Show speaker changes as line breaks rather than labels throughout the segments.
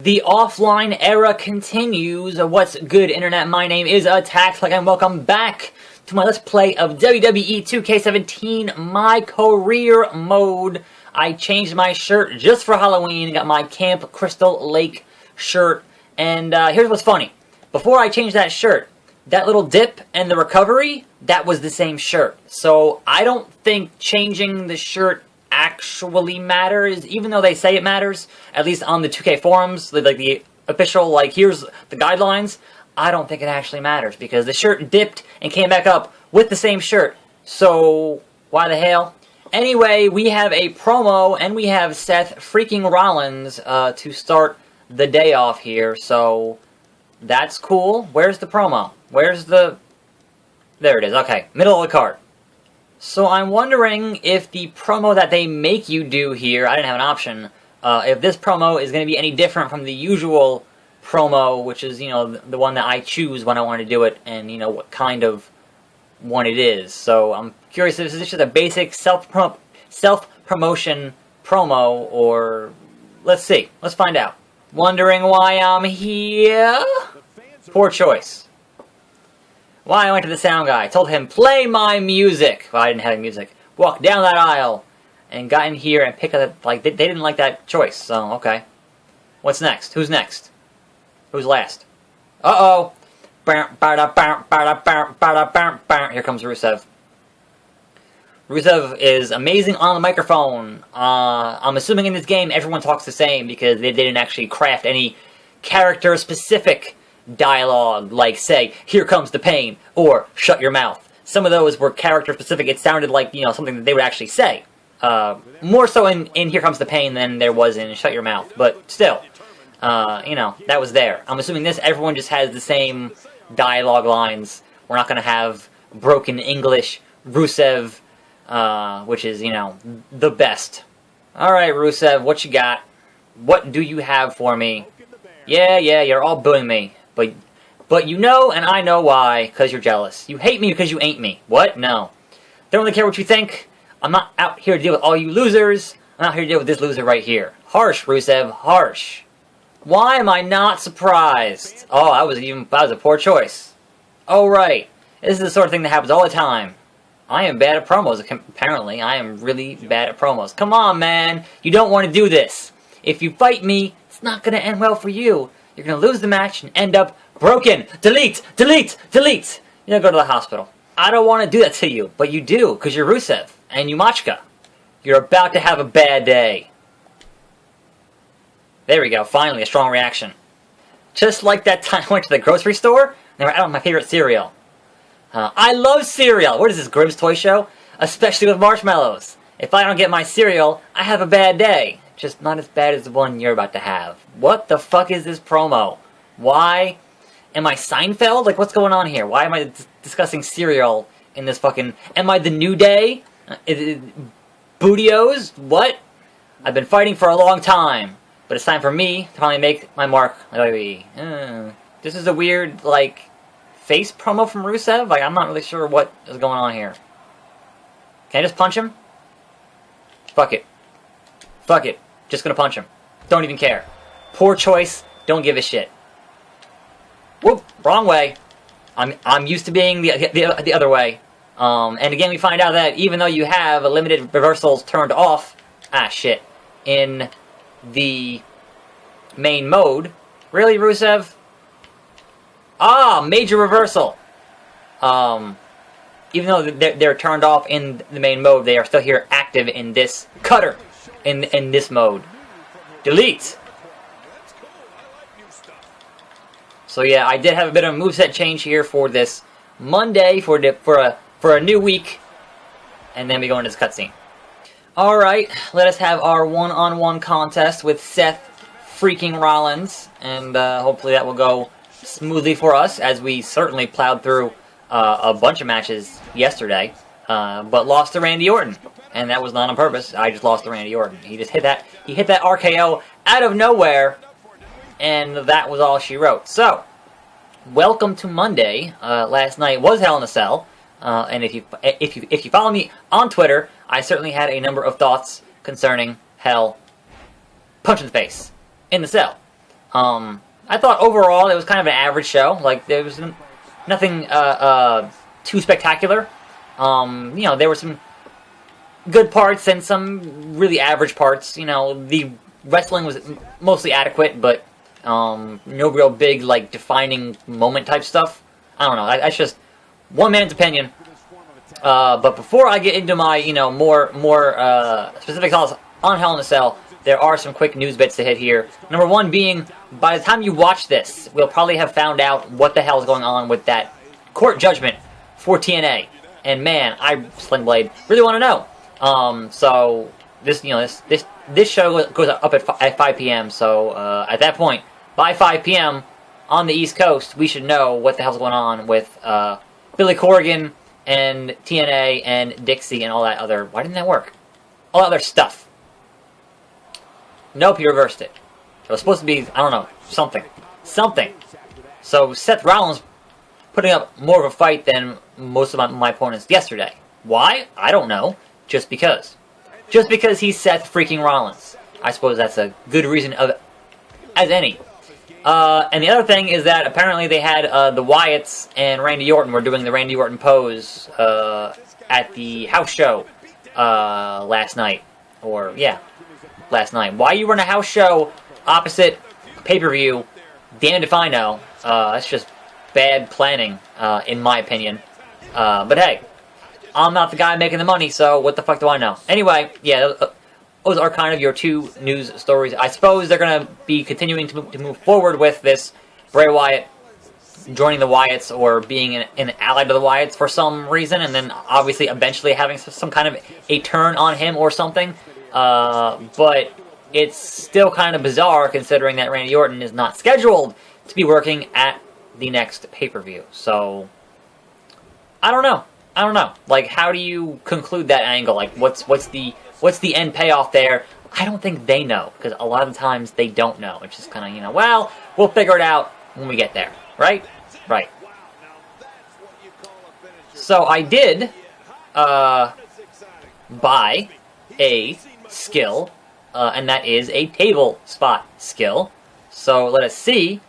The offline era continues. What's good, Internet? My name is attackslug, and welcome back to my Let's Play of WWE 2K17, my career mode. I changed my shirt just for Halloween, got my Camp Crystal Lake shirt, and here's what's funny. Before I changed that shirt, that little dip and the recovery, that was the same shirt. So I don't think changing the shirt actually matters, even though they say it matters, at least on the 2K forums, like the official, like, here's the guidelines. I don't think it actually matters, because the shirt dipped and came back up with the same shirt. So, why the hell? Anyway, we have a promo, and we have Seth freaking Rollins to start the day off here, so that's cool. Where's the promo? Where's the... There it is, okay. Middle of the card. So I'm wondering if the promo that they make you do here, I didn't have an option, if this promo is going to be any different from the usual promo, which is, you know, the one that I choose when I want to do it, and, you know, what kind of one it is. So I'm curious if this is just a basic self-promotion promo, or... Let's see. Let's find out. Wondering why I'm here? Poor choice. Why I went to the sound guy, told him, play my music. Well, I didn't have any music. Walked down that aisle, and got in here and picked up, like, they didn't like that choice, so, okay. What's next? Who's next? Who's last? Uh-oh. Here comes Rusev. Rusev is amazing on the microphone. I'm assuming in this game everyone talks the same, because they didn't actually craft any character-specific dialogue, like, say, here comes the pain, or shut your mouth. Some of those were character specific. It sounded like, you know, something that they would actually say. More so in Here Comes the Pain than there was in Shut Your Mouth, but still, you know, that was there. I'm assuming this, everyone just has the same dialogue lines. We're not going to have broken English Rusev, which is, you know, the best. Alright, Rusev, what you got? What do you have for me? Yeah, you're all booing me. But you know, and I know why, because you're jealous. You hate me because you ain't me. What? No. Don't really care what you think. I'm not out here to deal with all you losers. I'm out here to deal with this loser right here. Harsh, Rusev. Harsh. Why am I not surprised? Oh, that was a poor choice. Oh, right. This is the sort of thing that happens all the time. I am bad at promos, apparently. I am really bad at promos. Come on, man. You don't want to do this. If you fight me, it's not going to end well for you. You're going to lose the match and end up broken. Delete! Delete! Delete! You're going to go to the hospital. I don't want to do that to you, but you do, because you're Rusev, and Yumachka. You're about to have a bad day. There we go, finally, a strong reaction. Just like that time I went to the grocery store, and they were out of my favorite cereal. I love cereal! What is this, Grimm's Toy Show? Especially with marshmallows. If I don't get my cereal, I have a bad day. Just not as bad as the one you're about to have. What the fuck is this promo? Why? Am I Seinfeld? Like, what's going on here? Why am I discussing cereal in this fucking... Am I the New Day? Bootios? What? I've been fighting for a long time, but it's time for me to finally make my mark. This is a weird, like, face promo from Rusev? Like, I'm not really sure what is going on here. Can I just punch him? Fuck it. Fuck it. Just gonna punch him. Don't even care. Poor choice. Don't give a shit. Whoop! Wrong way. I'm used to being the other way. And again, we find out that even though you have limited reversals turned off, shit, in the main mode, really, Rusev? Major reversal. Even though they're turned off in the main mode, they are still here active in this cutter. In this mode. Delete! So yeah, I did have a bit of a moveset change here for this Monday, for a new week. And then we go into this cutscene. Alright, let us have our one-on-one contest with Seth freaking Rollins. And hopefully that will go smoothly for us, as we certainly plowed through a bunch of matches yesterday. But lost to Randy Orton. And that was not on purpose. I just lost to Randy Orton. He just hit that RKO out of nowhere, and that was all she wrote. So, welcome to Monday. Last night was Hell in a Cell, and if you follow me on Twitter, I certainly had a number of thoughts concerning Hell. Punch in the face in the cell. I thought overall it was kind of an average show. Like, there was nothing too spectacular. There were some good parts and some really average parts. The wrestling was mostly adequate, but no real big, like, defining moment type stuff. I don't know. That's just one man's opinion. But before I get into my, more specific thoughts on Hell in a Cell, there are some quick news bits to hit here. Number one being, by the time you watch this, we'll probably have found out what the hell is going on with that court judgment for TNA. And man, Sling Blade, really want to know. So this show goes up at 5 p.m. So at that point, by 5 p.m. on the East Coast, we should know what the hell's going on with Billy Corgan and TNA and Dixie and all that other. Why didn't that work? All that other stuff. Nope, you reversed it. It was supposed to be, I don't know, something. So Seth Rollins putting up more of a fight than most of my opponents yesterday. Why? I don't know. Just because. Just because he's Seth freaking Rollins. I suppose that's a good reason as any. And the other thing is that apparently they had the Wyatts and Randy Orton were doing the Randy Orton pose at the house show last night. Last night. Why you run a house show opposite pay-per-view, damned if I know. That's just bad planning, in my opinion. But hey, I'm not the guy making the money, so what the fuck do I know? Anyway, yeah, those are kind of your two news stories. I suppose they're going to be continuing to move forward with this Bray Wyatt joining the Wyatts or being an ally to the Wyatts for some reason, and then obviously eventually having some kind of a turn on him or something. But it's still kind of bizarre considering that Randy Orton is not scheduled to be working at the next pay-per-view. So, I don't know. Like, how do you conclude that angle? Like, what's the end payoff there? I don't think they know, because a lot of the times they don't know. It's just kind of, well, we'll figure it out when we get there. Right? Right. So I did buy a skill, and that is a table spot skill. So let us see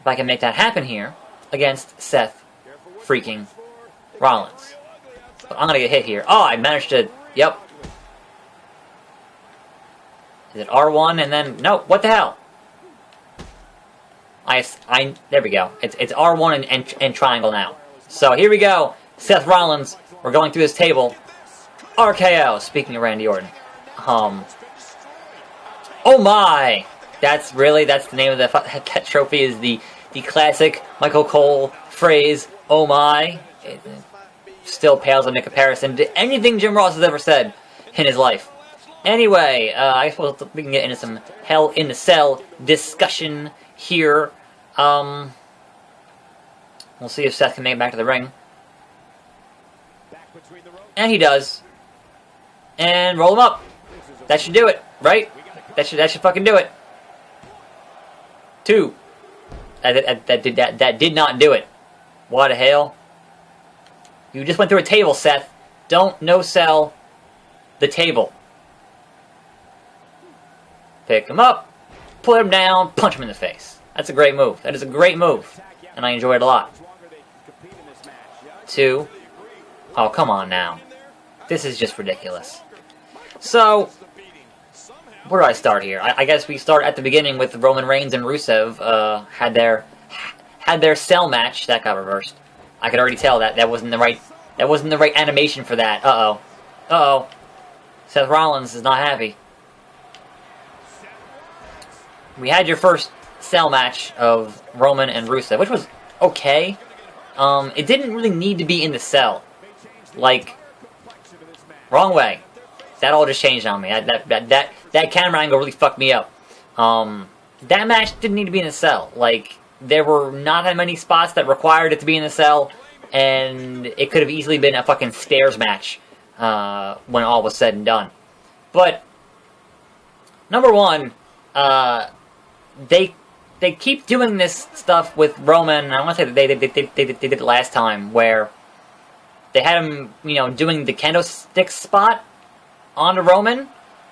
if I can make that happen here against Seth freaking Rollins. But I'm gonna get hit here. Oh, I managed to. Yep. Is it R1 and then no? What the hell? There we go. It's R1 and triangle now. So here we go. Seth Rollins. We're going through this table. RKO. Speaking of Randy Orton. Oh my! That's the name of that trophy. Is the classic Michael Cole phrase. Oh my! It still pales in comparison to anything Jim Ross has ever said in his life. Anyway, I suppose we can get into some Hell in a Cell discussion here. We'll see if Seth can make it back to the ring. And he does. And roll him up. That should do it, right? That should fucking do it. 2. That did not do it. What the hell? You just went through a table, Seth. Don't no-sell the table. Pick him up, put him down, punch him in the face. That's a great move. That is a great move. And I enjoy it a lot. 2. Oh, come on now. This is just ridiculous. So, where do I start here? I guess we start at the beginning with Roman Reigns and Rusev had their cell match. That got reversed. I could already tell that wasn't the right animation for that. Uh-oh. Seth Rollins is not happy. We had your first cell match of Roman and Rusev, which was okay. It didn't really need to be in the cell. Like, wrong way. That all just changed on me. That camera angle really fucked me up. That match didn't need to be in a cell. Like, there were not that many spots that required it to be in the cell, and it could have easily been a fucking stairs match when all was said and done. But number one, they keep doing this stuff with Roman. I want to say that they did it last time, where they had him, doing the kendo stick spot onto Roman,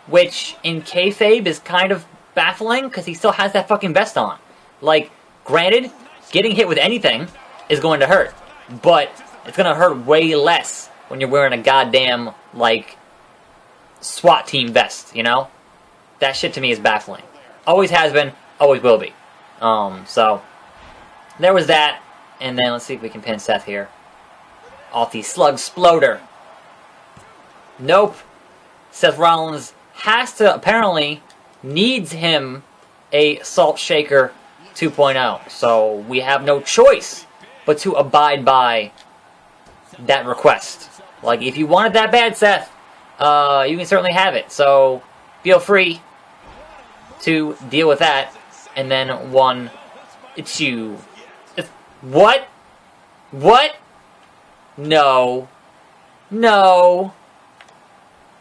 which in kayfabe is kind of baffling because he still has that fucking vest on. Like, granted, getting hit with anything is going to hurt, but it's going to hurt way less when you're wearing a goddamn, like, SWAT team vest, you know? That shit to me is baffling. Always has been, always will be. So, there was that, and then let's see if we can pin Seth here. Off the Slug Sploder. Nope. Seth Rollins has to, apparently, needs him a Salt Shaker 2.0. So we have no choice but to abide by that request. Like, if you want it that bad, Seth, you can certainly have it. So feel free to deal with that. And then 1, 2. What? What? No. No.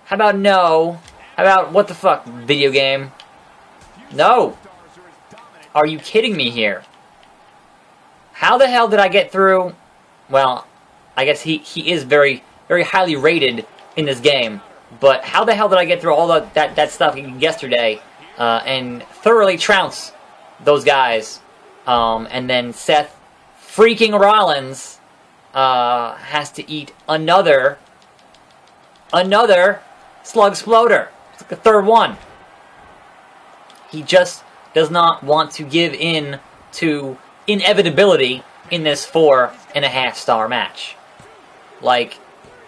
How about no? How about what the fuck, video game? No. Are you kidding me here? How the hell did I get through? Well, I guess he is very, very highly rated in this game. But how the hell did I get through all that stuff yesterday and thoroughly trounce those guys? And then Seth freaking Rollins has to eat another Slug Sploder. It's like the third one. He just does not want to give in to inevitability in this 4.5-star match. Like,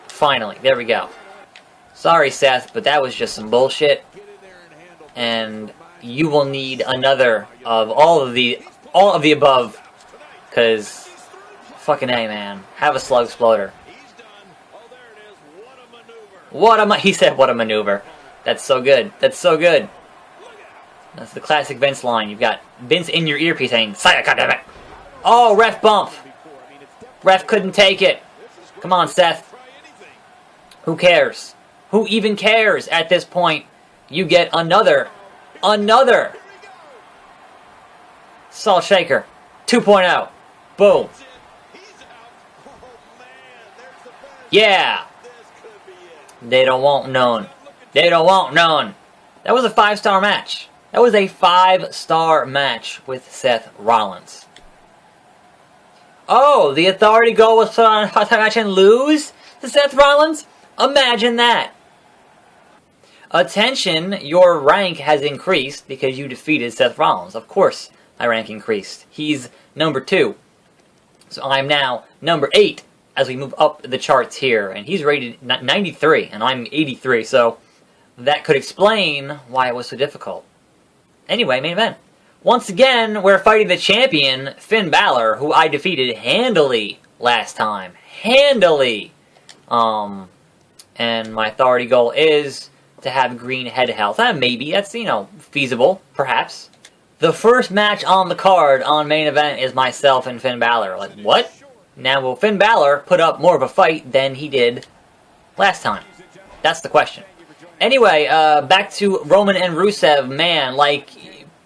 finally, there we go. Sorry, Seth, but that was just some bullshit. And you will need another of all of the above, because fucking A, man. Have a Slug Sploder. He said, what a maneuver. That's so good. That's so good. That's the classic Vince line. You've got Vince in your earpiece saying, "Saya, goddammit." Oh, ref bump. Ref couldn't take it. Come on, Seth. Who cares? Who even cares at this point? You get another Salt Shaker 2.0. Boom. Yeah. They don't want none. They don't want none. That was a 5-star match. That was a 5-star match with Seth Rollins. Oh, the Authority goal was put on a hot match and lose to Seth Rollins? Imagine that. Attention, your rank has increased because you defeated Seth Rollins. Of course, my rank increased. He's number 2. So I'm now number 8 as we move up the charts here. And he's rated 93, and I'm 83, so that could explain why it was so difficult. Anyway, main event. Once again, we're fighting the champion, Finn Balor, who I defeated handily last time. Handily! And my Authority goal is to have green head health. Maybe. That's, feasible. Perhaps. The first match on the card on main event is myself and Finn Balor. Like, what? Now, will Finn Balor put up more of a fight than he did last time? That's the question. Anyway, back to Roman and Rusev. Man, like,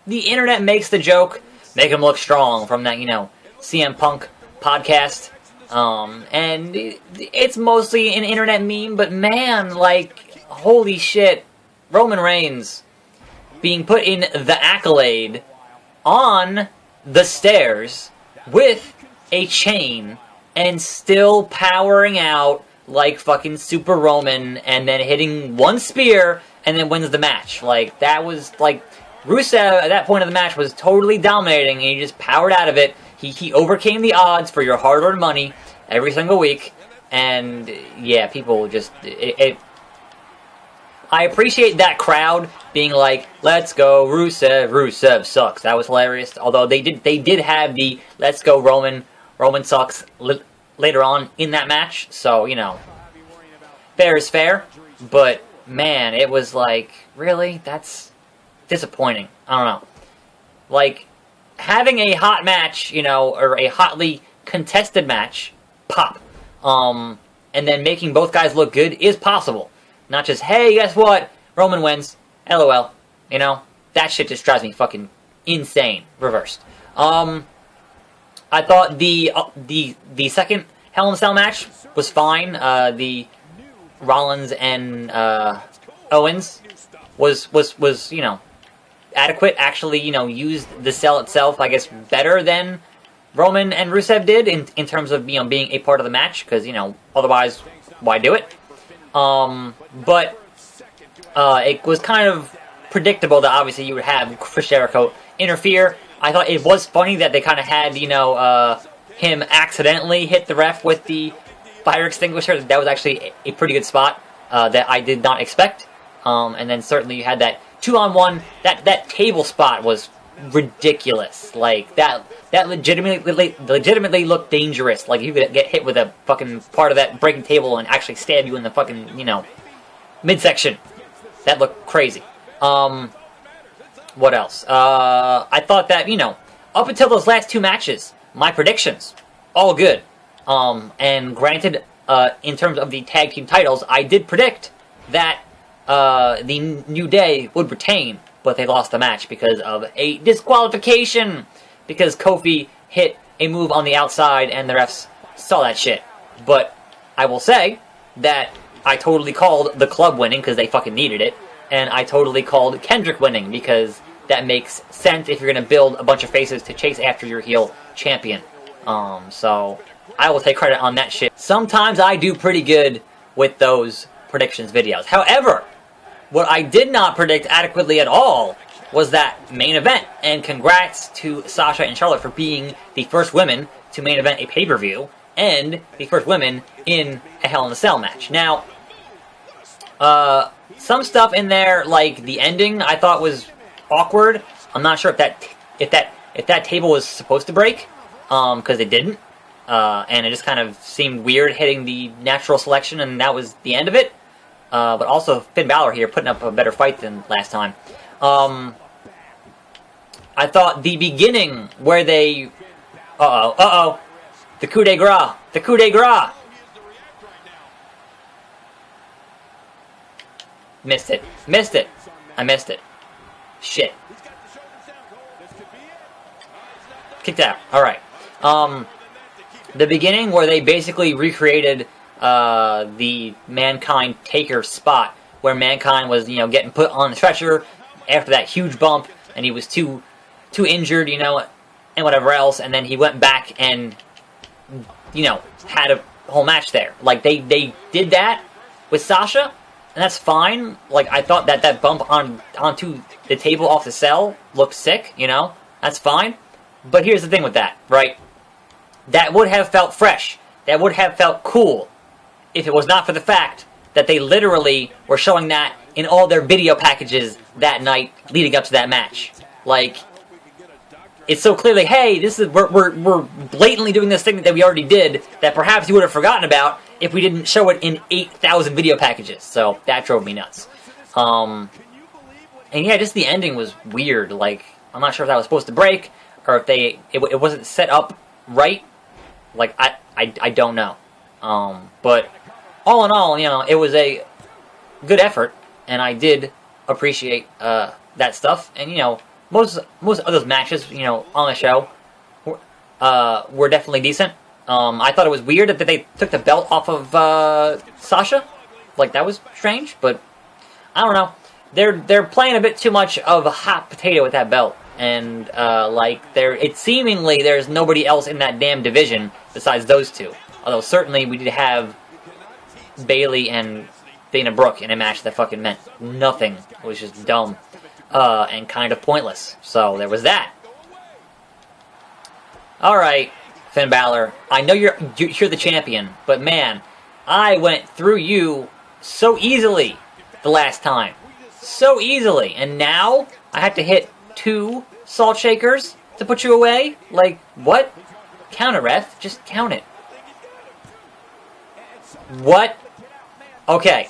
the internet makes the joke, make him look strong from that, CM Punk podcast. And it's mostly an internet meme, but man, like, holy shit. Roman Reigns being put in the Accolade on the stairs with a chain and still powering out like fucking Super Roman and then hitting one spear and then wins the match. Like, that was, like, Rusev at that point of the match was totally dominating and he just powered out of it. He overcame the odds for your hard-earned money every single week. And, yeah, people just... I appreciate that crowd being like, let's go, Rusev, Rusev sucks. That was hilarious. Although they did have the let's go, Roman sucks later on in that match. So, fair is fair. But, man, it was like, really? That's disappointing. I don't know. Like, having a hot match, or a hotly contested match, pop. And then making both guys look good is possible. Not just, hey, guess what? Roman wins. LOL. That shit just drives me fucking insane. Reversed. I thought the second Hell in a Cell match was fine. The Rollins and Owens was adequate, actually, used the cell itself, I guess, better than Roman and Rusev did in terms of, being a part of the match, because, otherwise, why do it? But it was kind of predictable that obviously you would have Chris Jericho interfere. I thought it was funny that they kind of had, him accidentally hit the ref with the fire extinguisher. That was actually a pretty good spot that I did not expect. And then certainly you had that 2-on-1. That table spot was ridiculous. Like that legitimately looked dangerous. Like you could get hit with a fucking part of that breaking table and actually stab you in the fucking midsection. That looked crazy. What else? I thought that up until those last two matches, my predictions all good. And granted, in terms of the tag team titles, I did predict that the New Day would retain, but they lost the match because of a disqualification. Because Kofi hit a move on the outside and the refs saw that shit. But I will say that I totally called the club winning because they fucking needed it. And I totally called Kendrick winning because that makes sense if you're going to build a bunch of faces to chase after your heel champion. So I will take credit on that shit. Sometimes I do pretty good with those predictions videos. However, what I did not predict adequately at all was that main event. And congrats to Sasha and Charlotte for being the first women to main event a pay-per-view and the first women in a Hell in a Cell match. Now, some stuff in there, like the ending, I thought was awkward. I'm not sure if that table was supposed to break, because it didn't, and it just kind of seemed weird hitting the natural selection, and that was the end of it. But also Finn Balor here putting up a better fight than last time. I thought the beginning where they, the coup de grace. Missed it. I missed it. Shit. Kicked out. Alright. The beginning where they basically recreated the Mankind Taker spot where Mankind was, getting put on the stretcher after that huge bump and he was too injured, and whatever else, and then he went back and, had a whole match there. Like, they did that with Sasha, and that's fine. Like, I thought that bump onto the table off the cell looked sick, That's fine. But here's the thing with that, right? That would have felt fresh. That would have felt cool if it was not for the fact that they literally were showing that in all their video packages that night leading up to that match. Like, it's so clearly, hey, we're blatantly doing this thing that we already did that perhaps you would have forgotten about if we didn't show it in 8,000 video packages. So that drove me nuts. And yeah, just the ending was weird. Like, I'm not sure if that was supposed to break or if it wasn't set up right. Like, I don't know. But all in all, it was a good effort, and I did appreciate that stuff. And most of those matches, on the show, were definitely decent. I thought it was weird that they took the belt off of Sasha. Like, that was strange, but I don't know. They're playing a bit too much of a hot potato with that belt, and seemingly there's nobody else in that damn division besides those two. Although certainly we did have Bayley and Dana Brooke in a match that fucking meant nothing. It was just dumb. And kind of pointless. So there was that. Alright, Finn Balor. I know you're the champion, but man, I went through you so easily the last time. So easily. And now I have to hit 2 salt shakers to put you away? Like, what? Count it, ref. Just count it. What? Okay.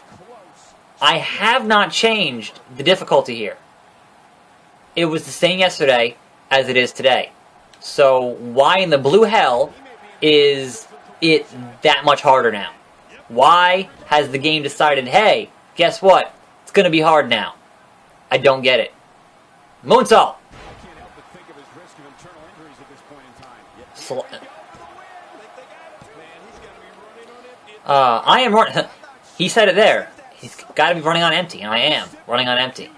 I have not changed the difficulty here. It was the same yesterday as it is today. So why in the blue hell is it that much harder now? Why has the game decided, hey, guess what? It's going to be hard now. I don't get it. Moonsault. I am running. He said it there. He's got to be running on empty, and I am running on empty.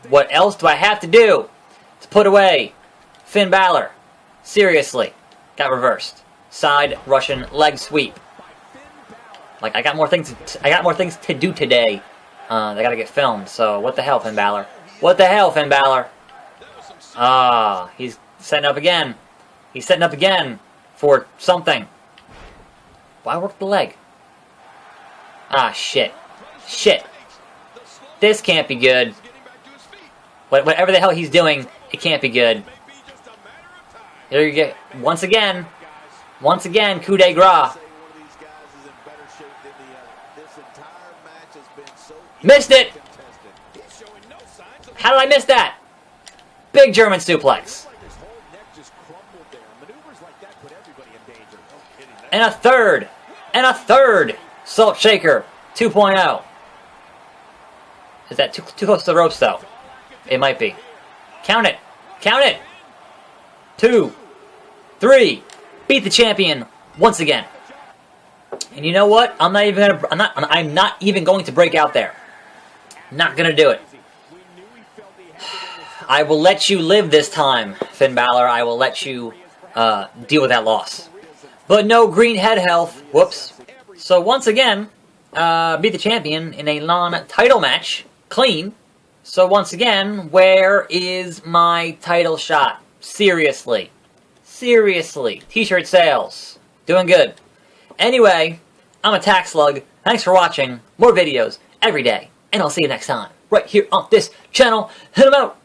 What else do I have to do to put away Finn Balor? Seriously. Got reversed. Side Russian leg sweep. Like, I got more things to do today. They gotta get filmed. So what the hell, Finn Balor? What the hell, Finn Balor? Ah, he's setting up again. He's setting up again for something. Why work the leg? Ah, shit. Shit. This can't be good. Whatever the hell he's doing, it can't be good. There you go. Once again, coup de grace. Missed it! How did I miss that? Big German suplex. And a third. And a third. Salt Shaker 2.0. Is that too close to the ropes, though? It might be. Count it. Count it. 2, 3. Beat the champion once again. And you know what? I'm not even going to break out there. Not gonna do it. I will let you live this time, Finn Balor. I will let you deal with that loss. But no green head health. Whoops. So once again, beat the champion in a non-title match. Clean. So once again, where is my title shot? Seriously. Seriously. T-shirt sales. Doing good. Anyway, I'm attackslug. Thanks for watching. More videos every day. And I'll see you next time. Right here on this channel. Hit 'em out.